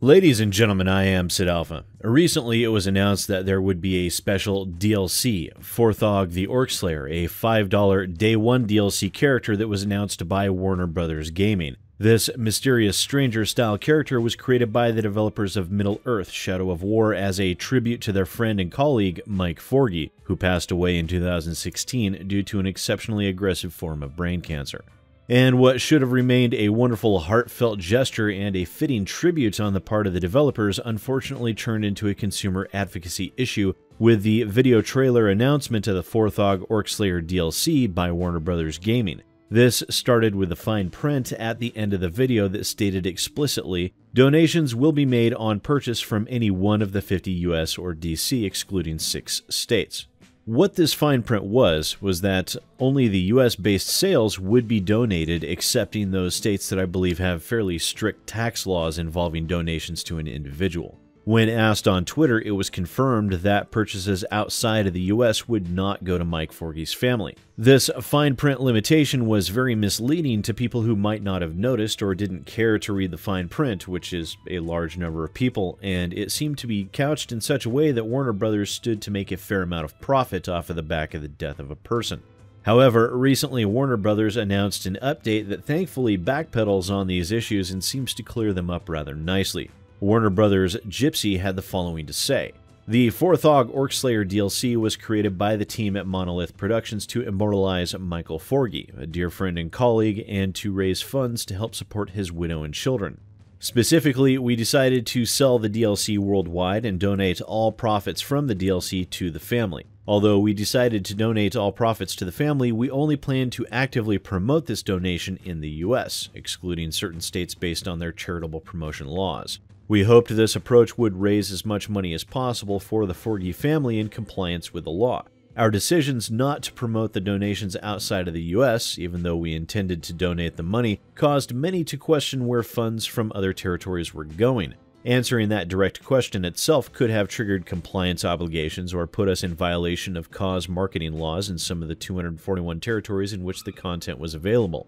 Ladies and gentlemen, I am SidAlpha. Recently, it was announced that there would be a special DLC, Forthog the orc-slayer, a $5 Day 1 DLC character that was announced by Warner Bros. Gaming. This mysterious stranger-style character was created by the developers of Middle-earth: Shadow of War as a tribute to their friend and colleague, Mike Forgy, who passed away in 2016 due to an exceptionally aggressive form of brain cancer. And what should have remained a wonderful, heartfelt gesture and a fitting tribute on the part of the developers unfortunately turned into a consumer advocacy issue with the video trailer announcement of the Forthog orc-slayer DLC by Warner Bros. Gaming. This started with the fine print at the end of the video that stated explicitly, "Donations will be made on purchase from any one of the 50 US or DC, excluding 6 states." What this fine print was that only the US-based sales would be donated, excepting those states that I believe have fairly strict tax laws involving donations to an individual. When asked on Twitter, it was confirmed that purchases outside of the US would not go to Mike Forgy's family. This fine print limitation was very misleading to people who might not have noticed or didn't care to read the fine print, which is a large number of people, and it seemed to be couched in such a way that Warner Bros. Stood to make a fair amount of profit off of the back of the death of a person. However, recently Warner Bros. Announced an update that thankfully backpedals on these issues and seems to clear them up rather nicely. Warner Bros. Gypsy had the following to say: "The Forthog orc-slayer DLC was created by the team at Monolith Productions to immortalize Michael Forgy, a dear friend and colleague, and to raise funds to help support his widow and children. Specifically, we decided to sell the DLC worldwide and donate all profits from the DLC to the family. Although we decided to donate all profits to the family, we only plan to actively promote this donation in the US, excluding certain states based on their charitable promotion laws. We hoped this approach would raise as much money as possible for the Forgy family in compliance with the law. Our decisions not to promote the donations outside of the US, even though we intended to donate the money, caused many to question where funds from other territories were going. Answering that direct question itself could have triggered compliance obligations or put us in violation of cause marketing laws in some of the 241 territories in which the content was available.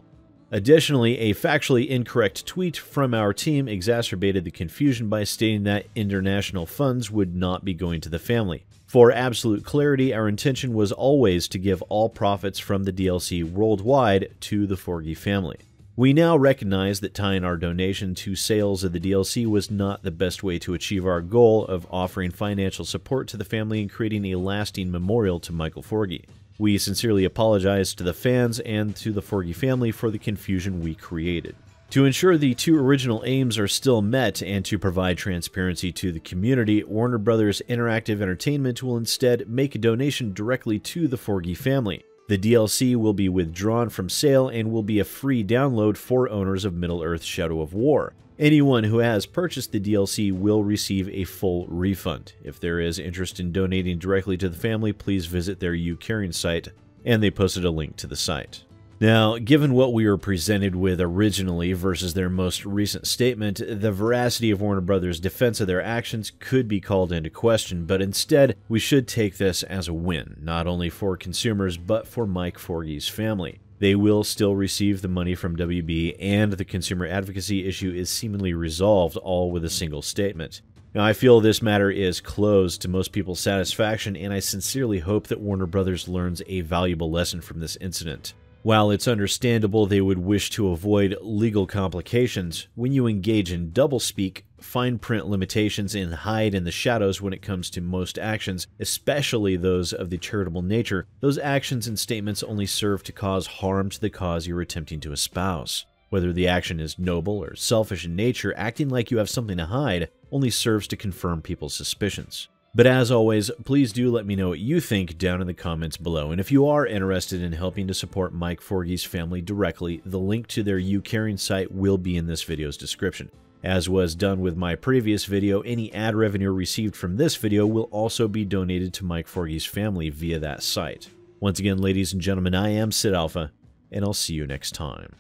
Additionally, a factually incorrect tweet from our team exacerbated the confusion by stating that international funds would not be going to the family. For absolute clarity, our intention was always to give all profits from the DLC worldwide to the Forgy family. We now recognize that tying our donation to sales of the DLC was not the best way to achieve our goal of offering financial support to the family and creating a lasting memorial to Michael Forgy. We sincerely apologize to the fans and to the Forgy family for the confusion we created. To ensure the two original aims are still met and to provide transparency to the community, Warner Bros. Interactive Entertainment will instead make a donation directly to the Forgy family. The DLC will be withdrawn from sale and will be a free download for owners of Middle-earth: Shadow of War. Anyone who has purchased the DLC will receive a full refund. If there is interest in donating directly to the family, please visit their YouCaring site, and they posted a link to the site. Now, given what we were presented with originally versus their most recent statement, the veracity of Warner Bros.' defense of their actions could be called into question, but instead, we should take this as a win, not only for consumers, but for Mike Forgy's family. They will still receive the money from WB, and the consumer advocacy issue is seemingly resolved, all with a single statement. Now, I feel this matter is closed to most people's satisfaction, and I sincerely hope that Warner Bros. Learns a valuable lesson from this incident. While it's understandable they would wish to avoid legal complications, when you engage in doublespeak, fine print limitations, and hide in the shadows when it comes to most actions, especially those of the charitable nature, those actions and statements only serve to cause harm to the cause you're attempting to espouse. Whether the action is noble or selfish in nature, acting like you have something to hide only serves to confirm people's suspicions. But as always, please do let me know what you think down in the comments below, and if you are interested in helping to support Mike Forgy's family directly, the link to their YouCaring site will be in this video's description. As was done with my previous video, any ad revenue received from this video will also be donated to Mike Forgy's family via that site. Once again, ladies and gentlemen, I am SidAlpha, and I'll see you next time.